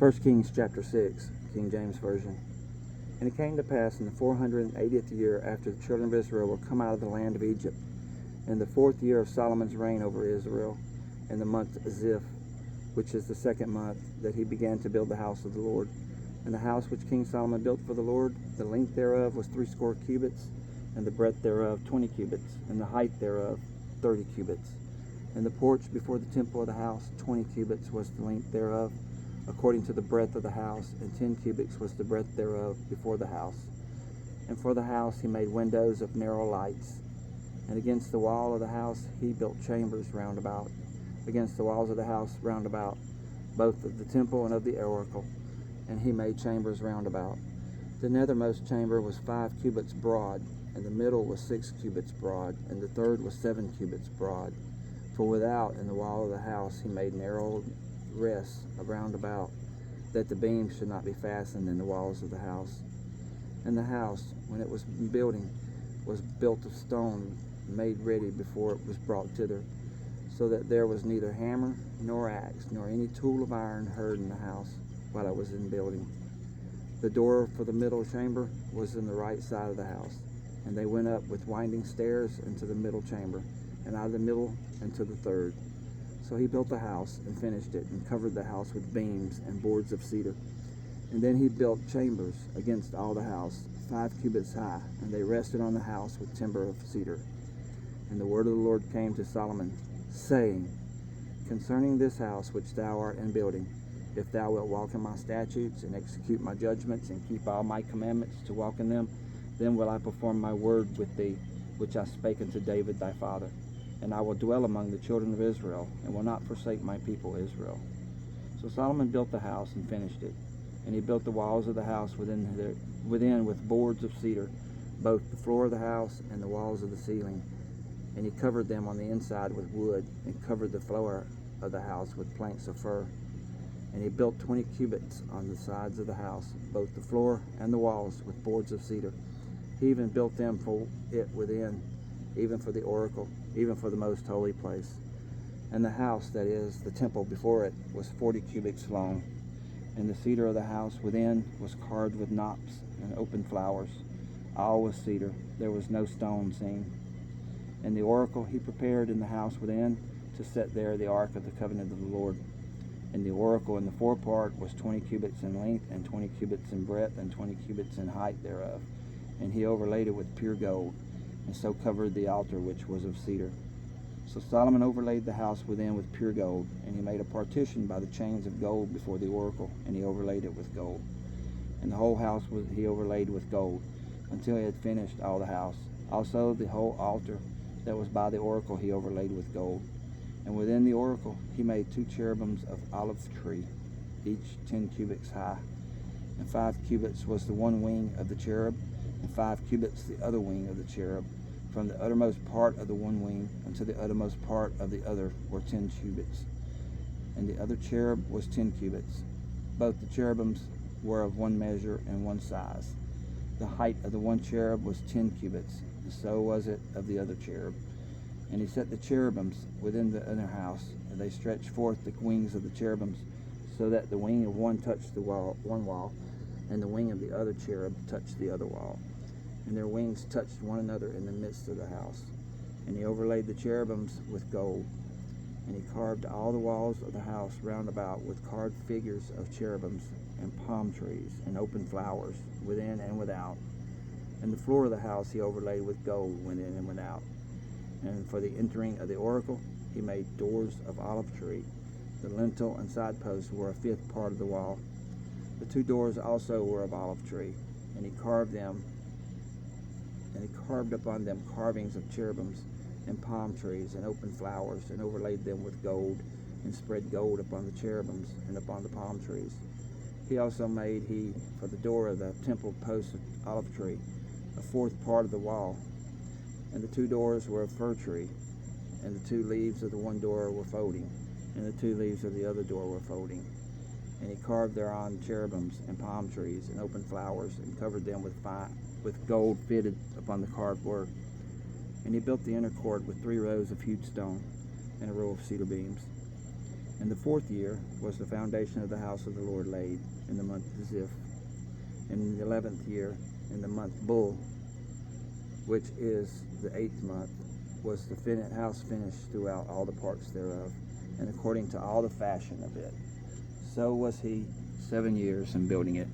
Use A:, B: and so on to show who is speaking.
A: 1 Kings chapter 6, King James Version. And it came to pass in the 480th year after the children of Israel were come out of the land of Egypt, in the 4th year of Solomon's reign over Israel, in the month Ziph, which is the 2nd month, that he began to build the house of the Lord. And the house which King Solomon built for the Lord, the length thereof was 60 cubits, and the breadth thereof 20 cubits, and the height thereof 30 cubits. And the porch before the temple of the house 20 cubits was the length thereof, according to the breadth of the house, and 10 cubits was the breadth thereof before the house. And for the house he made windows of narrow lights. And against the wall of the house he built chambers round about, against the walls of the house round about, both of the temple and of the oracle. And he made chambers round about. The nethermost chamber was 5 cubits broad, and the middle was 6 cubits broad, and the third was 7 cubits broad. For without in the wall of the house he made narrow rests round about, that the beams should not be fastened in the walls of the house. And the house, when it was building, was built of stone, made ready before it was brought thither, so that there was neither hammer nor axe nor any tool of iron heard in the house while it was in building. The door for the middle chamber was in the right side of the house, and they went up with winding stairs into the middle chamber, and out of the middle into the third. So he built the house and finished it, and covered the house with beams and boards of cedar. And then he built chambers against all the house, 5 cubits high, and they rested on the house with timber of cedar. And the word of the Lord came to Solomon, saying, Concerning this house which thou art in building, if thou wilt walk in my statutes, and execute my judgments, and keep all my commandments to walk in them, then will I perform my word with thee, which I spake unto David thy father. And I will dwell among the children of Israel, and will not forsake my people Israel. So Solomon built the house and finished it. And he built the walls of the house within with boards of cedar, both the floor of the house and the walls of the ceiling. And he covered them on the inside with wood, and covered the floor of the house with planks of fir. And he built 20 cubits on the sides of the house, both the floor and the walls with boards of cedar. He even built them for it within, even for the oracle, even for the most holy place. And the house, that is, the temple before it, was 40 cubits long. And the cedar of the house within was carved with knops and open flowers. All was cedar, there was no stone seen. And the oracle he prepared in the house within, to set there the ark of the covenant of the Lord. And the oracle in the forepart was 20 cubits in length, and 20 cubits in breadth, and 20 cubits in height thereof. And he overlaid it with pure gold, and so covered the altar which was of cedar. So Solomon overlaid the house within with pure gold, and he made a partition by the chains of gold before the oracle, and he overlaid it with gold. And the whole house he overlaid with gold, until he had finished all the house. Also the whole altar that was by the oracle he overlaid with gold. And within the oracle he made 2 cherubims of olive tree, each 10 cubits high. And 5 cubits was the one wing of the cherub, and 5 cubits the other wing of the cherub. From the uttermost part of the one wing unto the uttermost part of the other were 10 cubits. And the other cherub was 10 cubits. Both the cherubims were of one measure and one size. The height of the one cherub was 10 cubits, and so was it of the other cherub. And he set the cherubims within the inner house, and they stretched forth the wings of the cherubims, so that the wing of one touched the one wall, and the wing of the other cherub touched the other wall. And their wings touched one another in the midst of the house. And he overlaid the cherubims with gold. And he carved all the walls of the house round about with carved figures of cherubims, and palm trees, and open flowers, within and without. And the floor of the house he overlaid with gold within and without. And for the entering of the oracle he made doors of olive tree. The lintel and side posts were a 5th part of the wall. The 2 doors also were of olive tree. And he carved upon them carvings of cherubims, and palm trees, and open flowers, and overlaid them with gold, and spread gold upon the cherubims and upon the palm trees. He also made for the door of the temple post of olive tree, a 4th part of the wall. And the 2 doors were of fir tree, and the 2 leaves of the one door were folding, and the 2 leaves of the other door were folding. And he carved thereon cherubims and palm trees and open flowers, and covered them with gold fitted upon the carved work. And he built the inner court with 3 rows of hewed stone, and a row of cedar beams. In the 4th year was the foundation of the house of the Lord laid in the month Ziph. In the 11th year, in the month Bul, which is the 8th month, was the house finished throughout all the parts thereof, and according to all the fashion of it. So was he 7 years in building it.